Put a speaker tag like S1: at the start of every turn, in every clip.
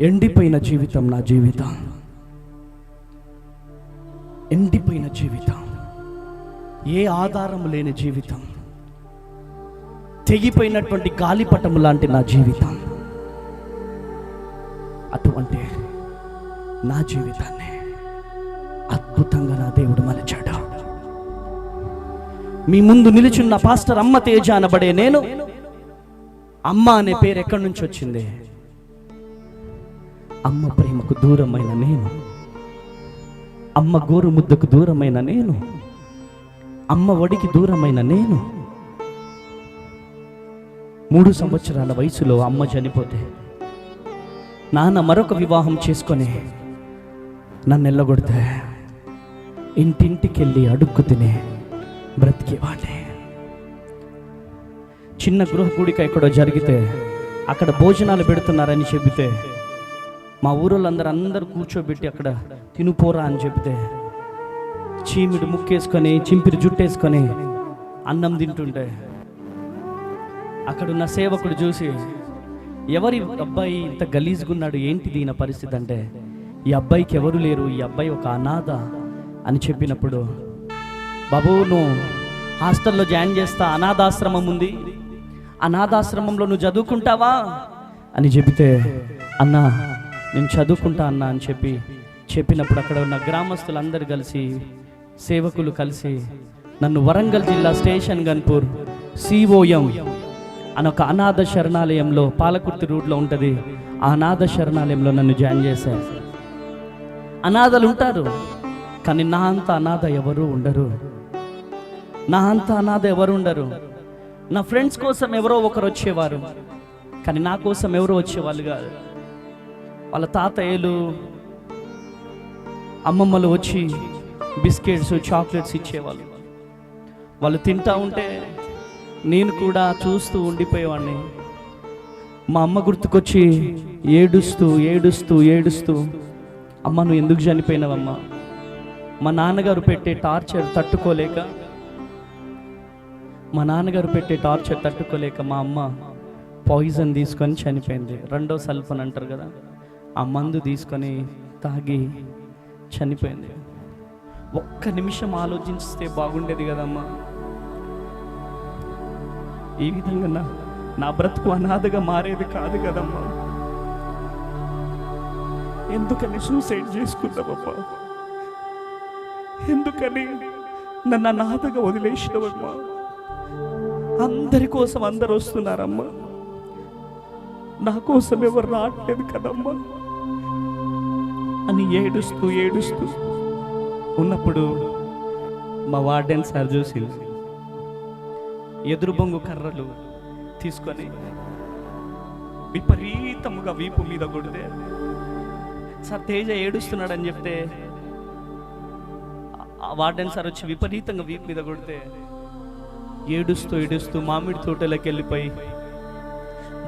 S1: ఎండిపోయిన జీవితం నా జీవితం, ఎండిపోయిన జీవితం, ఏ ఆధారం లేని జీవితం, తెగిపోయినటువంటి గాలిపటము లాంటి నా జీవితం. అటువంటి నా జీవితాన్ని అద్భుతంగా నా దేవుడు మలిచాడు. మీ ముందు నిలుచున్న పాస్టర్ అమ్మ తేజ అనబడే నేను, అమ్మ అనే పేరు ఎక్కడి నుంచి వచ్చింది? అమ్మ ప్రేమకు దూరమైన నేను, అమ్మ గోరు ముద్దకు దూరమైన నేను, అమ్మ ఒడికి దూరమైన నేను. 3 సంవత్సరాల వయసులో అమ్మ చనిపోతే నాన్న మరొక వివాహం చేసుకొని నన్ను ఎల్లగొడితే ఇంటింటికెళ్ళి అడుక్కు తినే బ్రతికేవాడిని. చిన్న గృహ కూడిక ఎక్కడో జరిగితే అక్కడ భోజనాలు పెడుతున్నారని చెబితే మా ఊరోళ్ళందరూ కూర్చోబెట్టి అక్కడ తినుపోరా అని చెబితే చీమిడి ముక్కేసుకొని చింపిరి జుట్టేసుకొని అన్నం తింటుంటే అక్కడున్న సేవకుడు చూసి, ఎవరి అబ్బాయి ఇంత గలీజ్గున్నాడు, ఏంటి దీని పరిస్థితి అంటే, ఈ అబ్బాయికి ఎవరు లేరు, ఈ అబ్బాయి ఒక అనాథ అని చెప్పినప్పుడు, బాబు నువ్వు హాస్టల్లో జాయిన్ చేస్తా, అనాథాశ్రమం ఉంది, అనాథాశ్రమంలో నువ్వు చదువుకుంటావా అని చెబితే, అన్నా నేను చదువుకుంటా అన్నా అని చెప్పినప్పుడు అక్కడ ఉన్న గ్రామస్తులందరూ కలిసి, సేవకులు కలిసి నన్ను వరంగల్ జిల్లా స్టేషన్ గన్పూర్ COM అని ఒక అనాథ శరణాలయంలో, పాలకుర్తి రూట్లో ఉంటుంది, ఆ అనాథ శరణాలయంలో నన్ను జాయిన్ చేశారు. అనాథలు ఉంటారు, కానీ నా అంత అనాథ ఎవరు ఉండరు. నా అంత అనాథ ఎవరు ఉండరు. నా ఫ్రెండ్స్ కోసం ఎవరో ఒకరు వచ్చేవారు, కానీ నా కోసం ఎవరో వచ్చేవాళ్ళు కాదు. వాళ్ళ తాతయ్యలు అమ్మమ్మలు వచ్చి బిస్కెట్స్ చాక్లెట్స్ ఇచ్చేవాళ్ళు. వాళ్ళు తింటా ఉంటే నేను కూడా చూస్తూ ఉండిపోయేవాడిని. మా అమ్మ గుర్తుకొచ్చి ఏడుస్తూ అమ్మ నువ్వు ఎందుకు చనిపోయినావమ్మా? మా నాన్నగారు పెట్టే టార్చర్ తట్టుకోలేక మా అమ్మ పాయిజన్ తీసుకొని చనిపోయింది. 2వ సల్ఫన్ అంటారు కదా, ఆ మందు తీసుకొని తాగి చనిపోయింది. ఒక్క నిమిషం ఆలోచిస్తే బాగుండేది కదమ్మా. ఈ విధంగా నా బ్రతుకు అనాథగా మారేది కాదు కదమ్మా. ఎందుకని సూసైడ్ చేసుకున్నావమ్మా? ఎందుకని నన్ను అనాథగా వదిలేసినవమ్మా? అందరి కోసం అందరు వస్తున్నారమ్మా, నా కోసం ఎవరు రావట్లేదు కదమ్మా అని ఏడుస్తూ ఉన్నప్పుడు మా వార్డెన్ సార్ చూసి ఎదురు బొంగు కర్రలు తీసుకొని విపరీతముగా వీపు మీద కొడితే, సార్ తేజ ఏడుస్తున్నాడని చెప్తే ఆ వార్డెన్ సార్ వచ్చి విపరీతంగా వీపు మీద కొడితే ఏడుస్తూ మామిడి తోటలోకి వెళ్ళిపోయి,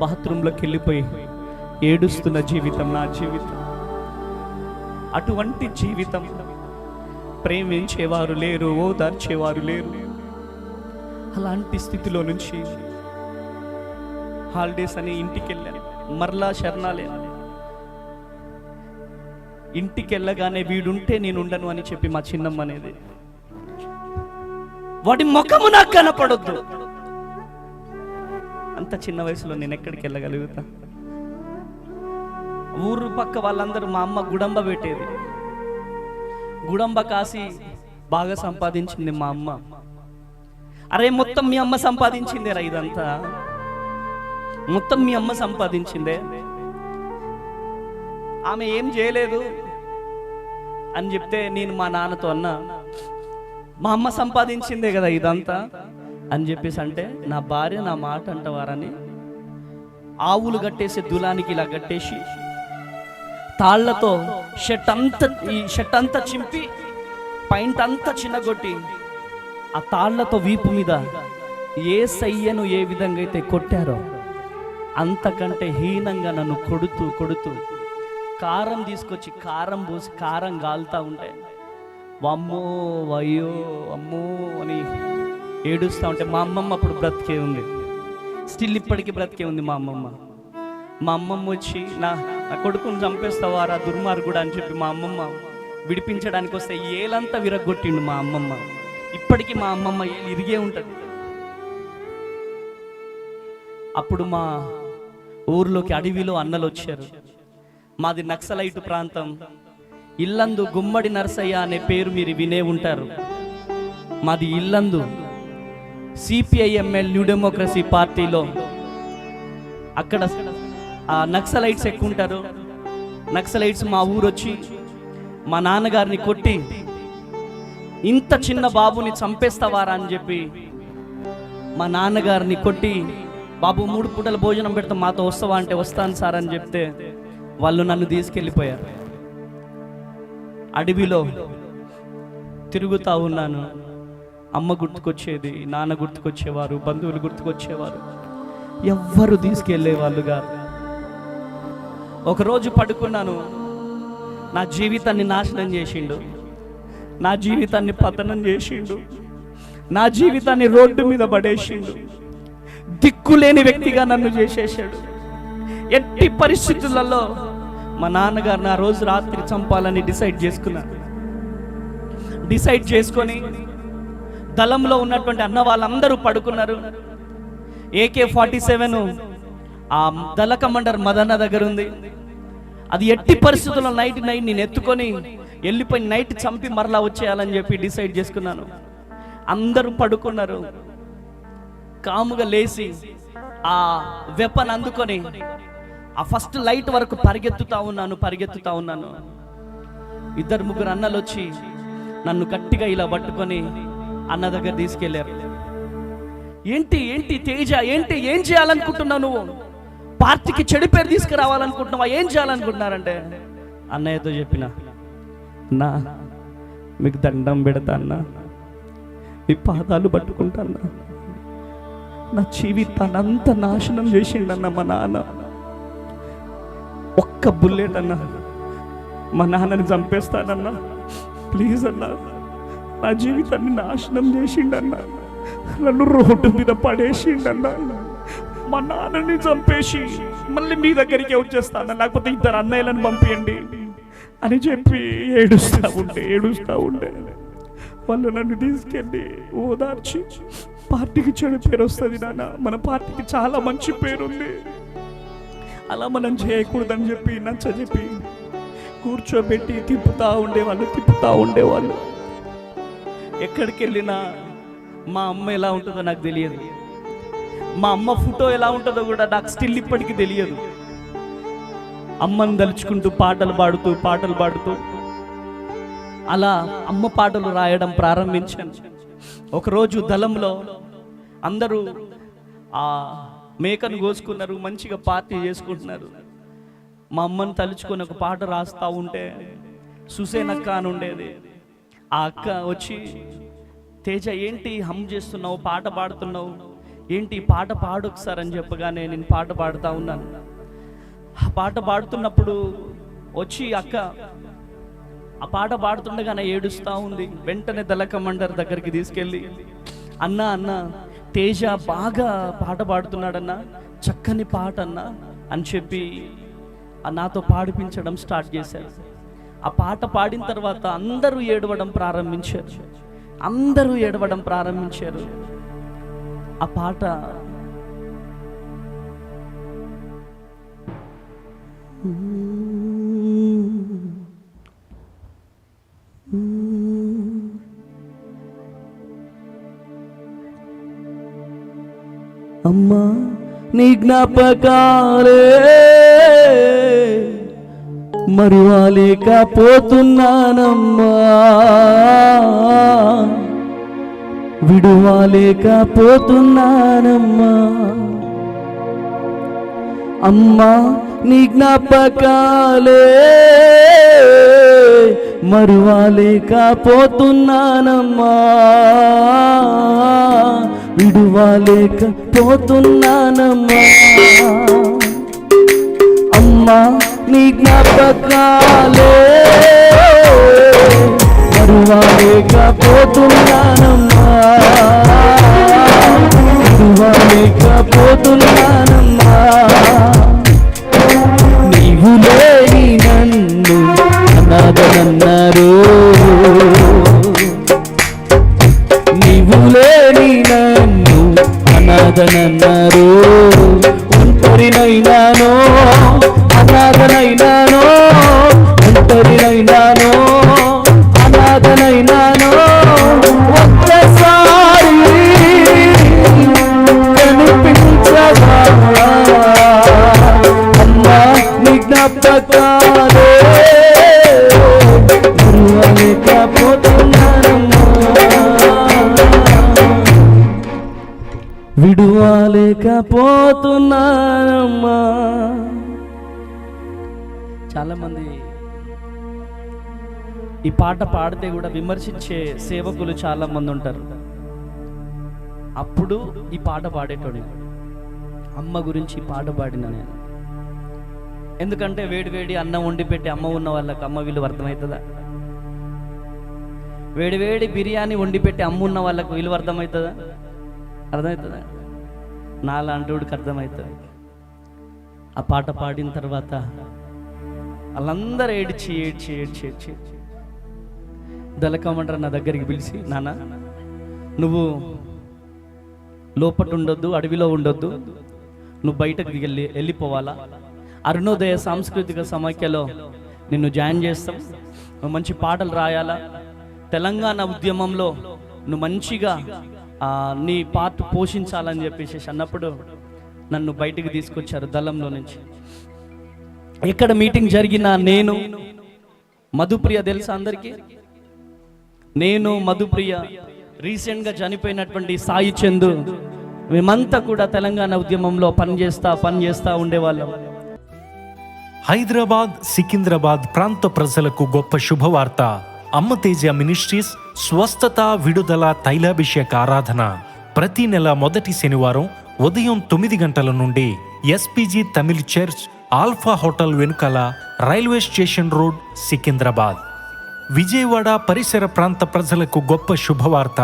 S1: బాత్రూంలోకి వెళ్ళిపోయి ఏడుస్తున్న జీవితం నా జీవితం. అటువంటి జీవితం. ప్రేమించేవారు లేరు, ఓదార్చేవారు లేరు. అలాంటి స్థితిలో నుంచి హాలిడేస్ అని ఇంటికి వెళ్ళాను. మరలా శరణాలయం. ఇంటికి వెళ్ళగానే వీడుంటే నేను ఉండను అని చెప్పి మా చిన్నమ్మ అనేది, వాడి ముఖము నాకు కనపడొద్దు. అంత చిన్న వయసులో నేను ఎక్కడికి వెళ్ళగలుగుతా? ఊరు పక్క వాళ్ళందరూ మా అమ్మ గుడంబ పెట్టేది. గుడంబ కాసి బాగా సంపాదించింది మా అమ్మ. అరే మొత్తం మీ అమ్మ సంపాదించిందేరా, ఇదంతా మొత్తం మీ అమ్మ సంపాదించిందే, ఆమె ఏం చేయలేదు అని చెప్తే నేను మా నాన్నతో అన్నా, మా అమ్మ సంపాదించిందే కదా ఇదంతా అని చెప్పేసి అంటే, నా భార్య నా మాట అంటవారని ఆవులు కట్టేసే దులానికి ఇలా కట్టేసి తాళ్లతో షర్ట్ అంతా చింపి పైంట్ అంతా చిన్నగొట్టి ఆ తాళ్లతో వీపు మీద ఏ సయ్యను ఏ విధంగా అయితే కొట్టారో అంతకంటే హీనంగా నన్ను కొడుతూ కారం తీసుకొచ్చి కారం పోసి కారం గాలుతా ఉంటే వమ్మో అయ్యో అమ్మో అని ఏడుస్తూ ఉంటే, మా అమ్మమ్మ అప్పుడు బ్రతికే ఉంది, స్టిల్ ఇప్పటికీ బ్రతికే ఉంది మా అమ్మమ్మ. మా అమ్మమ్మ వచ్చి నా కొడుకుని చంపేస్తావారా దుర్మార్గుడు అని చెప్పి మా అమ్మమ్మ విడిపించడానికి వస్తే ఏలంతా విరగొట్టిండు మా అమ్మమ్మ. ఇప్పటికీ మా అమ్మమ్మ ఏలు ఇరిగే ఉంటుంది. అప్పుడు మా ఊర్లోకి అడవిలో అన్నలు వచ్చారు. మాది నక్సలైట్ ప్రాంతం. ఇల్లందు గుమ్మడి నరసయ్య అనే పేరు మీరు వినే ఉంటారు. మాది ఇల్లందు CPIML న్యూ డెమోక్రసీ పార్టీలో అక్కడ నక్సలైట్స్ ఎక్కువ ఉంటారు. నక్సలైట్స్ మా ఊరు వచ్చి మా నాన్నగారిని కొట్టి ఇంత చిన్న బాబుని చంపేస్తావారా అని చెప్పి మా నాన్నగారిని కొట్టి, బాబు 3 పూటల భోజనం పెడతాం మాతో వస్తావా అంటే వస్తాను సార్ అని చెప్తే వాళ్ళు నన్ను తీసుకెళ్ళిపోయారు. అడవిలో తిరుగుతూ ఉన్నాను. అమ్మ గుర్తుకొచ్చేది, నాన్న గుర్తుకొచ్చేవారు, బంధువులు గుర్తుకొచ్చేవారు. ఎవ్వరు తీసుకెళ్లే వాళ్ళు కాదు. ఒకరోజు పడుకున్నాను. నా జీవితాన్ని నాశనం చేసిండు, నా జీవితాన్ని పతనం చేసిండు, నా జీవితాన్ని రోడ్డు మీద పడేసిండు. దిక్కులేని వ్యక్తిగా నన్ను చేసేసాడు. ఎట్టి పరిస్థితులలో మా నాన్నగారు నా రోజు రాత్రి చంపాలని డిసైడ్ చేసుకొని దళంలో ఉన్నటువంటి అన్న వాళ్ళందరూ పడుకున్నారు. AK-47 ఆ దళ కమాండర్ మదన్న దగ్గర ఉంది. అది ఎట్టి పరిస్థితుల్లో నైట్ నేను ఎత్తుకొని వెళ్ళిపోయి నైట్ చంపి మరలా వచ్చేయాలని చెప్పి డిసైడ్ చేసుకున్నాను. అందరూ పడుకున్నారు. కాముగా లేచి ఆ వెపన్ అందుకొని ఆ ఫస్ట్ లైట్ వరకు పరిగెత్తుతా ఉన్నాను. 2-3 అన్నలు వచ్చి నన్ను గట్టిగా ఇలా పట్టుకొని అన్న దగ్గర తీసుకెళ్లారు. ఏంటి తేజ, ఏం చేయాలనుకుంటున్నావు నువ్వు? పార్టీకి చెడు పేరు తీసుకురావాలనుకుంటున్నావా? ఏం చేయాలనుకుంటున్నారంటే అన్నయ్యతో చెప్పిన, అన్నా మీకు దండం పెడతా అన్నా, మీ పాదాలు పట్టుకుంటాన్నా. నా జీవితాన్ని అంత నాశనం చేసిండన్న మా నాన్న. ఒక్క బుల్లెట్ అన్నా మా నాన్నని చంపేస్తానన్నా, ప్లీజ్ అన్నా. నా జీవితాన్ని నాశనం చేసిండన్నా, నన్ను రోడ్డు మీద పడేసిండన్నా. మా నాన్నని చంపేసి మళ్ళీ మీ దగ్గరికి వచ్చేస్తాను, లేకపోతే 2 అన్నయ్యలను పంపించండి అని చెప్పి ఏడుస్తూ ఉండే వాళ్ళు నన్ను తీసుకెళ్ళి ఓదార్చి, పార్టీకి చెడు పేరు వస్తుంది నాన్న, మన పార్టీకి చాలా మంచి పేరుంది, అలా మనం చేయకూడదని చెప్పి నచ్చజెప్పి కూర్చోబెట్టి తిప్పుతూ ఉండేవాళ్ళు. ఎక్కడికి వెళ్ళినా మా అమ్మ ఎలా ఉంటుందో నాకు తెలియదు. మా అమ్మ ఫోటో ఎలా ఉంటుందో కూడా నాకు స్టిల్ ఇప్పటికీ తెలియదు. అమ్మని తలుచుకుంటూ పాటలు పాడుతూ అలా అమ్మ పాటలు రాయడం ప్రారంభించాను. ఒకరోజు దళంలో అందరూ ఆ మేకను కోసుకున్నారు, మంచిగా పార్టీ చేసుకుంటున్నారు. మా అమ్మని తలుచుకొని ఒక పాట రాస్తూ ఉంటే సుసేనక్క అని ఉండేది. ఆ అక్క వచ్చి, తేజ ఏంటి హమ్ చేస్తున్నావు, పాట పాడుతున్నావు, ఏంటి పాట పాడు ఒకసారి అని చెప్పగానే నేను పాట పాడుతూ ఉన్నాను. ఆ పాట పాడుతున్నప్పుడు వచ్చి అక్క ఆ పాట పాడుతుండగానే ఏడుస్తూ ఉంది. వెంటనే దళ కమాండర్ దగ్గరికి తీసుకెళ్ళి, అన్న తేజ బాగా పాట పాడుతున్నాడన్నా, చక్కని పాట అన్నా అని చెప్పి నాతో పాడిపించడం స్టార్ట్ చేశారు. ఆ పాట పాడిన తర్వాత అందరూ ఏడవడం ప్రారంభించారు. ఆ పాట అమ్మా నీ జ్ఞాపకాలే మరువాలేకపోతున్నానమ్మా, విడువాలేకపోతున్నానమ్మా. అమ్మా నీ జ్ఞాపకాలే మరువాలేకపోతున్నానమ్మా, విడువాలేకపోతున్నానమ్మా. అమ్మా నీ జ్ఞాపకాలే మరువాలేకపోతున్నానమ్మా, విడువాలేకపోతున్నానమ్మా. అనాథనన్నారు, ఒంటరినైనాను, అనాథనైనాను, ఒంటరినైనాను, అనాథనైనాను. ఒక్కసారి కనిపించగా అమ్మా నీ జ్ఞాపకాలే విడువలేకపోతున్నానమ్మా. చాలా మంది ఈ పాట పాడితే కూడా విమర్శించే సేవకులు చాలా మంది ఉంటారు. అప్పుడు ఈ పాట పాడేటోడు అమ్మ గురించి ఈ పాట పాడిన నేను. ఎందుకంటే వేడి వేడి అన్నం వండి పెట్టి అమ్మ ఉన్న వాళ్ళకి అమ్మ విలువ అర్థమవుతుందా? వేడి వేడి బిర్యానీ వండి పెట్టి అమ్మ ఉన్న వాళ్ళకు విలువ అర్థమవుతుందా? అర్థమవుతుందా? నాలాంటివాడికి అర్థమవుతుంది. ఆ పాట పాడిన తర్వాత వాళ్ళందరూ ఏడ్చి ఏడ్చి ఏడ్చి ఏడ్చి దళకమంటారు నా దగ్గరికి పిలిచి, నాన్న నువ్వు లోపట ఉండొద్దు, అడవిలో ఉండొద్దు, నువ్వు బయటకు వెళ్ళిపోవాలా, అరుణోదయ సాంస్కృతిక సమైక్యలో నిన్ను జాయిన్ చేస్తాం, నువ్వు మంచి పాటలు రాయాలా, తెలంగాణ ఉద్యమంలో నువ్వు మంచిగా నీ పార్ట్ పోషించాలని చెప్పేసి అన్నప్పుడు నన్ను బయటికి తీసుకొచ్చారు దళంలో నుంచి. ఎక్కడ మీటింగ్ జరిగినా నేను మధుప్రియ తెలుసా అందరికీ? నేను మధుప్రియ, రీసెంట్గా చనిపోయినటువంటి సాయి చందు, మేమంతా కూడా తెలంగాణ ఉద్యమంలో పనిచేస్తా ఉండేవాళ్ళం.
S2: హైదరాబాద్, సికింద్రాబాద్ ప్రాంత ప్రజలకు గొప్ప శుభవార్త. అమ్మ తేజ మినిస్ట్రీస్ స్వస్థత విడుదల తైలాభిషేక ఆరాధన ప్రతి నెల మొదటి శనివారం ఉదయం 9 గంటల నుండి SPG Tamil church, Alpha hotel వెనుకల, railway station road, Secunderabad. Vijayawada పరిసర ప్రాంత ప్రజలకు గొప్ప శుభవార్త.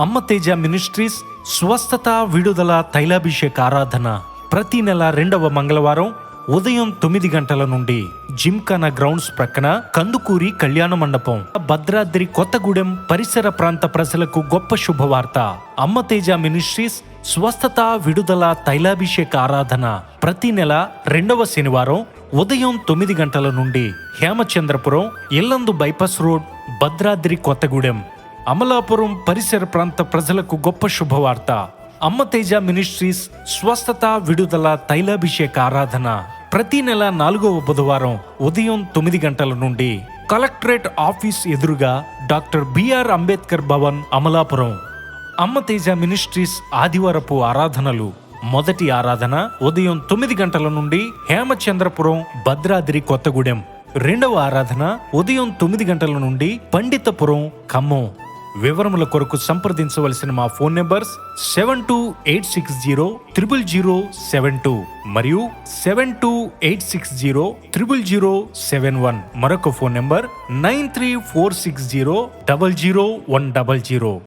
S2: అమ్మ తేజ మినిస్ట్రీస్ స్వస్థత విడుదల తైలాభిషేక ఆరాధన ప్రతి నెల 2వ మంగళవారం ఉదయం 9 గంటల నుండి జిమ్ఖానా గ్రౌండ్స్ ప్రక్కన కందుకూరి కళ్యాణ మండపం, భద్రాద్రి కొత్తగూడెం పరిసర ప్రాంత ప్రజలకు గొప్ప శుభవార్త. అమ్మ తేజ మినిస్ట్రీస్ స్వస్థత విడుదల తైలాభిషేక ఆరాధన ప్రతి నెల 2వ శనివారం ఉదయం 9 గంటల నుండి హేమచంద్రపురం, ఇల్లందు బైపాస్ రోడ్, భద్రాద్రి కొత్తగూడెం, అమలాపురం పరిసర ప్రాంత ప్రజలకు గొప్ప శుభవార్త. అమ్మ తేజ మినిస్ట్రీస్ స్వస్థత విడుదల తైలాభిషేక ఆరాధన ప్రతి నెల 4వ బుధవారం ఉదయం 9 గంటల నుండి కలెక్టరేట్ ఆఫీస్ ఎదురుగా డాక్టర్ బిఆర్ అంబేద్కర్ భవన్, అమలాపురం. అమ్మ తేజ మినిస్ట్రీస్ ఆదివారపు ఆరాధనలు. మొదటి ఆరాధన ఉదయం 9 గంటల నుండి హేమచంద్రపురం, భద్రాద్రి కొత్తగూడెం. 2వ ఆరాధన ఉదయం 9 గంటల నుండి పండితపురం, ఖమ్మం. వివరముల కొరకు సంప్రదించవలసిన మా ఫోన్ నెంబర్స్ 7286000072 మరియు 7286000071. మరొక ఫోన్ నెంబర్ 9346000100.